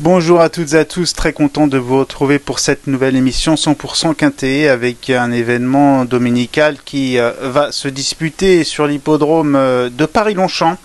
Bonjour à toutes et à tous, très content de vous retrouver pour cette nouvelle émission 100% Quintet avec un événement dominical qui va se disputer sur l'hippodrome de Paris-Longchamp.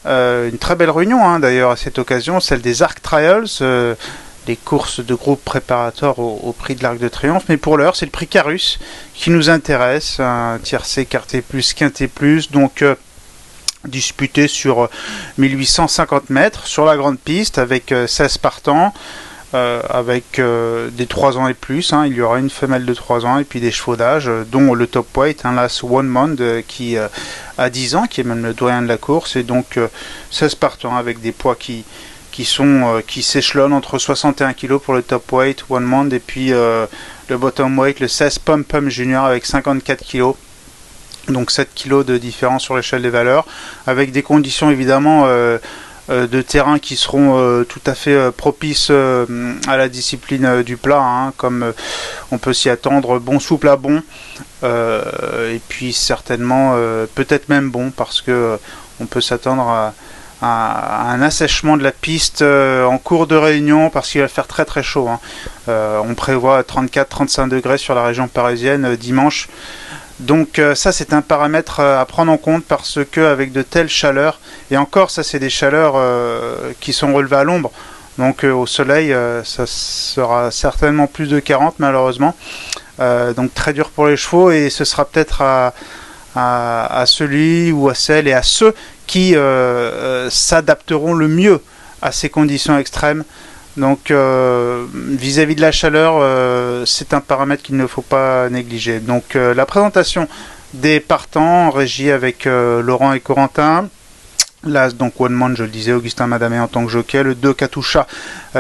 Une très belle réunion d'ailleurs à cette occasion, celle des Arc Trials, les courses de groupe préparatoires au prix de l'Arc de Triomphe. Mais pour l'heure, c'est le prix Carus qui nous intéresse, un tiercé Quartet Plus, Quintet Plus, donc disputé sur 1850 mètres sur la grande piste avec 16 partants, avec des 3 ans et plus. Il y aura une femelle de 3 ans et puis des chevaux d'âge, dont le top weight, l'As One Mond qui a 10 ans, qui est même le doyen de la course, et donc 16 partants avec des poids qui s'échelonnent entre 61 kg pour le top weight One Mond et puis le bottom weight, le 16 Pum Pum Junior avec 54 kg. Donc 7 kg de différence sur l'échelle des valeurs, avec des conditions évidemment de terrain qui seront tout à fait propices à la discipline du plat, comme on peut s'y attendre, bon souple à bon, et puis certainement peut-être même bon, parce que on peut s'attendre à un assèchement de la piste en cours de réunion, parce qu'il va faire très très chaud. On prévoit 34-35 degrés sur la région parisienne dimanche. Donc ça c'est un paramètre à prendre en compte, parce que avec de telles chaleurs, et encore ça c'est des chaleurs qui sont relevées à l'ombre, donc au soleil ça sera certainement plus de 40 malheureusement, donc très dur pour les chevaux, et ce sera peut-être à celui ou à celles et à ceux qui s'adapteront le mieux à ces conditions extrêmes. Donc vis-à-vis de la chaleur, c'est un paramètre qu'il ne faut pas négliger. Donc la présentation des partants en régie avec Laurent et Corentin. L'As, donc One Man, je le disais, Augustin Madamé en tant que jockey. Le 2 Katusha,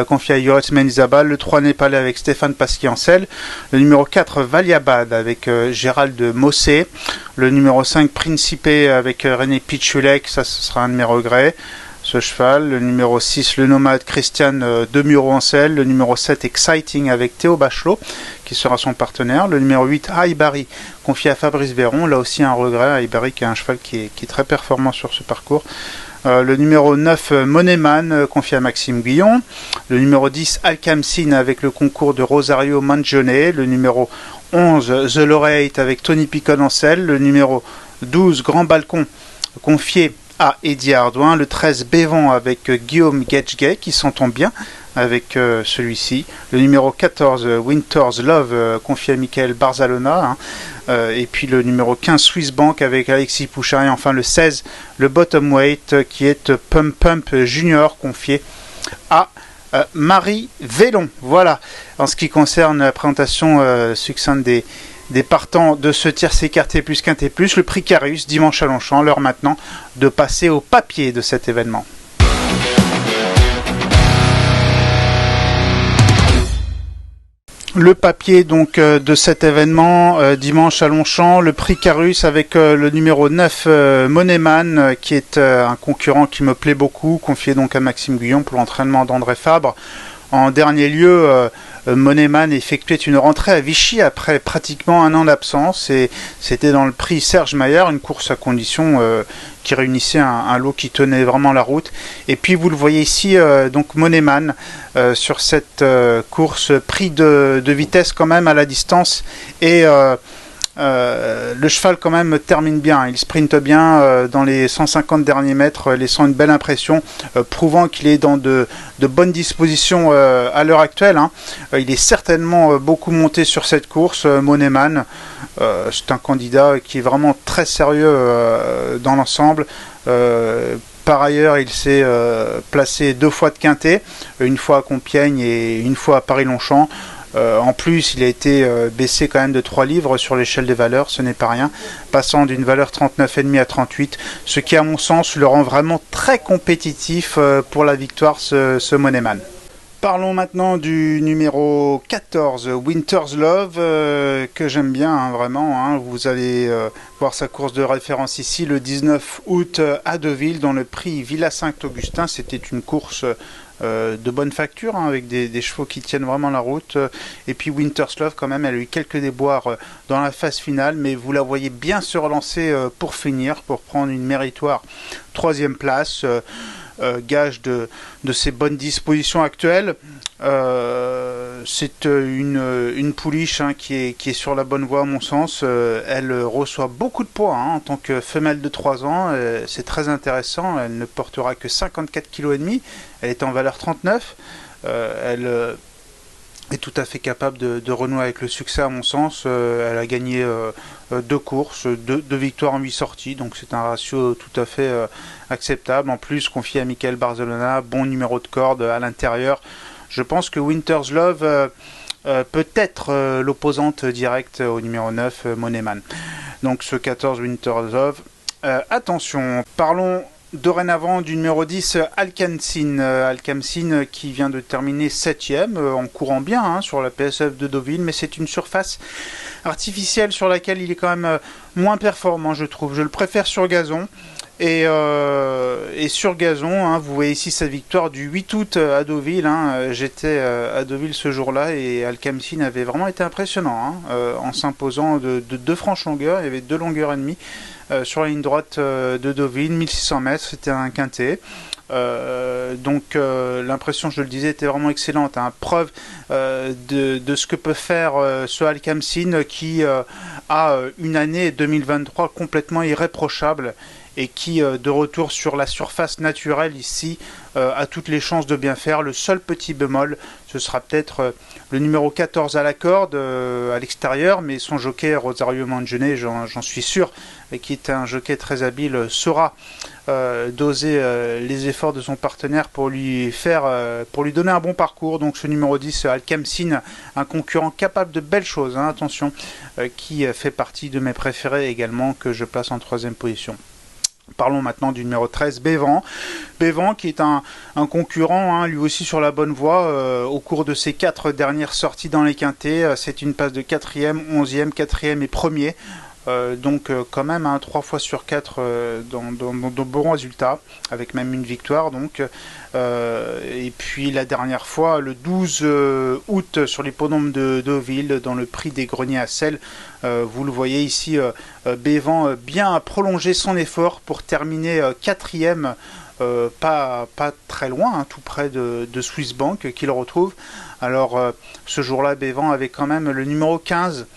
confié à Yoretz Menzabal. Le 3 Népalais avec Stéphane Pasquiancel. Le numéro 4 Valiabad avec Gérald Mossé. Le numéro 5 Principe avec René Pichulek, ça ce sera un de mes regrets, ce cheval. Le numéro 6, le nomade Christian de Muro-Ancel. Le numéro 7, Exciting avec Théo Bachelot, qui sera son partenaire. Le numéro 8, Haïbari, confié à Fabrice Véron. Là aussi un regret, Haïbari qui est un cheval qui est très performant sur ce parcours. Le numéro 9, Moneyman, confié à Maxime Guillon. Le numéro 10, Alcamsin avec le concours de Rosario Mangione. Le numéro 11, The Laureate avec Tony Picon-Ancel. Le numéro 12, Grand Balcon, confié à Eddie Ardouin. Le 13 Bévan avec Guillaume Getchgay, qui s'entend bien avec celui-ci. Le numéro 14 Winter's Love, confié à Michael Barzalona, et puis le numéro 15 Swiss Bank avec Alexis Pouchard, et enfin le 16 le bottom weight qui est Pump Pump Junior, confié à Marie Vélon. Voilà en ce qui concerne la présentation succincte des partants de ce tiercé Quartet Plus Quintet Plus, le prix Carus dimanche à Longchamp. L'heure maintenant de passer au papier de cet événement. Le papier donc de cet événement dimanche à Longchamp, le prix Carus avec le numéro 9 Moneyman, qui est un concurrent qui me plaît beaucoup, confié donc à Maxime Guillon pour l'entraînement d'André Fabre. En dernier lieu, Moneyman effectuait une rentrée à Vichy après pratiquement un an d'absence, et c'était dans le prix Serge Maillard, une course à condition qui réunissait un lot qui tenait vraiment la route. Et puis vous le voyez ici, donc Moneyman sur cette course, pris de vitesse quand même à la distance, et le cheval quand même termine bien, il sprinte bien dans les 150 derniers mètres, laissant une belle impression, prouvant qu'il est dans de bonnes dispositions à l'heure actuelle. Il est certainement beaucoup monté sur cette course, Moneyman. C'est un candidat qui est vraiment très sérieux dans l'ensemble. Par ailleurs, il s'est placé 2 fois de quintet, une fois à Compiègne et une fois à Paris-Longchamp. En plus, il a été baissé quand même de 3 livres sur l'échelle des valeurs, ce n'est pas rien, passant d'une valeur 39,5 à 38, ce qui à mon sens le rend vraiment très compétitif pour la victoire, ce Moneyman. Parlons maintenant du numéro 14, Winter's Love, que j'aime bien vraiment. Vous allez voir sa course de référence ici, le 19 août à Deauville, dans le prix Villa Saint-Augustin. C'était une course de bonne facture, avec des chevaux qui tiennent vraiment la route. Et puis Winter's Love, quand même, elle a eu quelques déboires dans la phase finale, mais vous la voyez bien se relancer pour finir, pour prendre une méritoire 3e place. gage de ses bonnes dispositions actuelles. C'est une pouliche qui est sur la bonne voie à mon sens. Elle reçoit beaucoup de poids en tant que femelle de 3 ans. C'est très intéressant. Elle ne portera que 54,5 kg. Elle est en valeur 39. Elle est tout à fait capable de renouer avec le succès à mon sens. Elle a gagné 2 courses, 2 victoires en 8 sorties, donc c'est un ratio tout à fait acceptable. En plus, confié à Michael Barzolona, bon numéro de corde à l'intérieur. Je pense que Winter's Love peut être l'opposante directe au numéro 9, Moneyman. Donc ce 14 Winter's Love. Attention, parlons dorénavant du numéro 10, Alcamsin. Alcamsin qui vient de terminer 7ème, en courant bien sur la PSF de Deauville, mais c'est une surface artificielle sur laquelle il est quand même moins performant, je trouve. Je le préfère sur gazon. Et sur gazon, vous voyez ici sa victoire du 8 août à Deauville. J'étais à Deauville ce jour-là et Alcamsin avait vraiment été impressionnant en s'imposant de 2 franches longueurs. Il y avait 2 longueurs et demie sur la ligne droite de Deauville, 1600 mètres, c'était un quintet. Donc l'impression, je le disais, était vraiment excellente. Preuve de ce que peut faire ce Alcamsin qui a une année 2023 complètement irréprochable et qui, de retour sur la surface naturelle ici, a toutes les chances de bien faire. Le seul petit bémol, ce sera peut-être le numéro 14 à la corde, à l'extérieur, mais son jockey, Rosario Mangione, j'en suis sûr, et qui est un jockey très habile, saura doser les efforts de son partenaire pour lui donner un bon parcours. Donc ce numéro 10, Alcamsin, un concurrent capable de belles choses, attention, qui fait partie de mes préférés également, que je place en 3e position. Parlons maintenant du numéro 13, Bévan. Bévan qui est un concurrent, lui aussi sur la bonne voie au cours de ses 4 dernières sorties dans les quintets. C'est une passe de 4e, 11e, 4e et 1er. Donc quand même 3 fois sur 4 dans de bons résultats, avec même une victoire. Donc, et puis la dernière fois, le 12 août, sur l'hippodrome de Deauville, dans le prix des Greniers à Sel. Vous le voyez ici, Bévan bien prolongé son effort pour terminer 4e, pas très loin, tout près de Swiss Bank qu'il retrouve. Alors ce jour-là, Bévan avait quand même le numéro 15.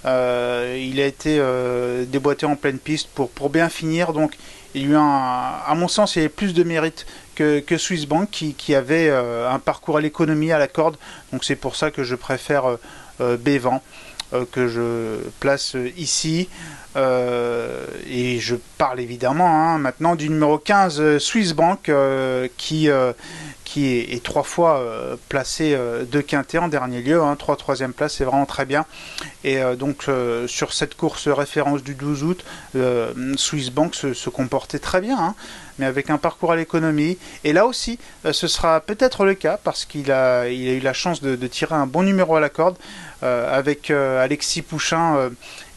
Il a été déboîté en pleine piste pour bien finir. Donc il y a eu à mon sens, il y avait plus de mérite que Swiss Bank qui avait un parcours à l'économie à la corde. Donc c'est pour ça que je préfère Bévan, que je place ici. Et je parle évidemment maintenant du numéro 15, Swiss Bank, qui est 3 fois placé de quintet en dernier lieu, 3 troisième place, c'est vraiment très bien. Et donc sur cette course référence du 12 août, Swiss Bank se comportait très bien, mais avec un parcours à l'économie. Et là aussi, ce sera peut-être le cas, parce qu'il a eu la chance de tirer un bon numéro à la corde avec Alexis Pouchin.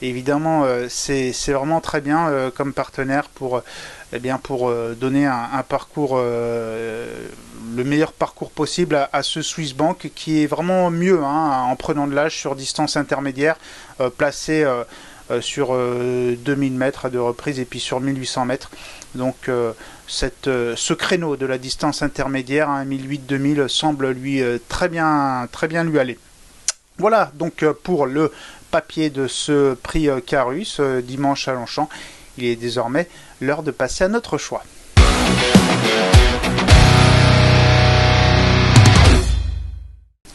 Évidemment, c'est vraiment très bien comme partenaire pour donner un parcours, le meilleur parcours possible à ce Swiss Bank, qui est vraiment mieux en prenant de l'âge sur distance intermédiaire, placé sur 2000 mètres à 2 reprises et puis sur 1800 mètres. Donc ce créneau de la distance intermédiaire, 1008-2000, semble lui très bien lui aller. Voilà donc pour le papier de ce prix Carus dimanche à Longchamp. Il est désormais l'heure de passer à notre choix.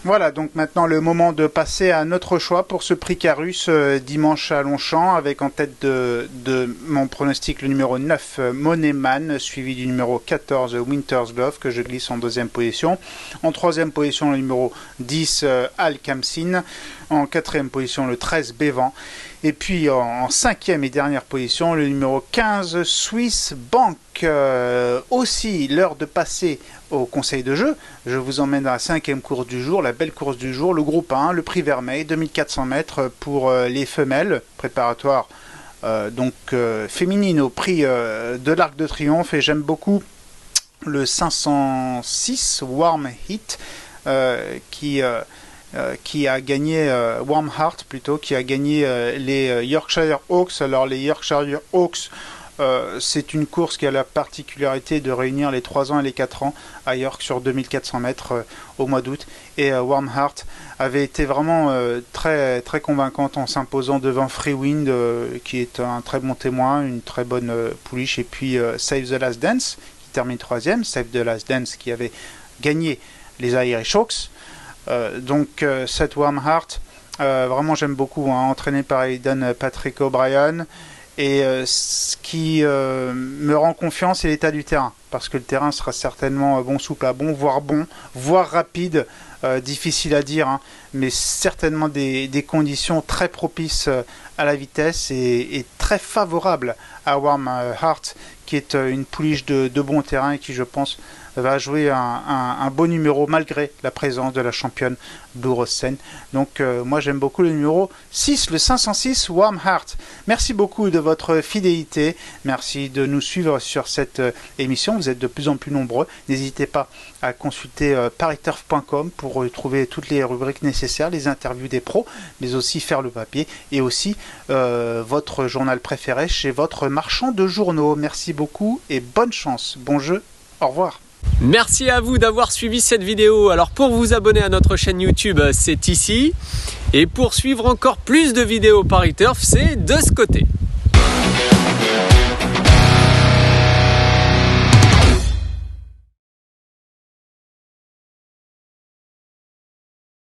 Voilà, donc maintenant le moment de passer à notre choix pour ce prix Carus dimanche à Longchamp, avec en tête de mon pronostic le numéro 9, Moneyman, suivi du numéro 14, Winter's Love, que je glisse en 2e position. En 3e position, le numéro 10, Alcamsin. En 4e position, le 13, Bévan. Et puis en 5e et dernière position, le numéro 15, Swiss Bank. Aussi, l'heure de passer au conseil de jeu. Je vous emmène à la 5e course du jour, la belle course du jour, le groupe 1, le prix Vermeil, 2400 mètres pour les femelles, préparatoire féminine au prix de l'Arc de Triomphe. Et j'aime beaucoup le 506 Warm Heat qui a gagné Warm Heart plutôt, qui a gagné les Yorkshire Oaks. Alors les Yorkshire Oaks, C'est une course qui a la particularité de réunir les 3 ans et les 4 ans à York sur 2400 mètres au mois d'août. Et Warm Heart avait été vraiment très, très convaincante en s'imposant devant Free Wind, qui est un très bon témoin, une très bonne pouliche. Et puis Save the Last Dance, qui termine 3e. Save the Last Dance, qui avait gagné les Irish Hawks. Donc cette Warm Heart, vraiment j'aime beaucoup, hein, entraîné par Aidan Patrick O'Brien. Et ce qui me rend confiance, c'est l'état du terrain. Parce que le terrain sera certainement bon souple à bon, voire rapide. Difficile à dire, hein, mais certainement des conditions très propices à la vitesse et très favorables à Warm Heart, qui est une pouliche de bon terrain et qui, je pense, va jouer un beau numéro malgré la présence de la championne Blue Rose Sen. Donc moi j'aime beaucoup le numéro 6, le 506 Warm Heart. Merci beaucoup de votre fidélité, merci de nous suivre sur cette émission, vous êtes de plus en plus nombreux. N'hésitez pas à consulter pariturf.com pour trouver toutes les rubriques nécessaires, les interviews des pros, mais aussi faire le papier et aussi votre journal préféré chez votre marchand de journaux. Merci beaucoup et bonne chance, bon jeu, au revoir. Merci à vous d'avoir suivi cette vidéo. Alors pour vous abonner à notre chaîne YouTube, c'est ici. Et pour suivre encore plus de vidéos Pariturf, c'est de ce côté.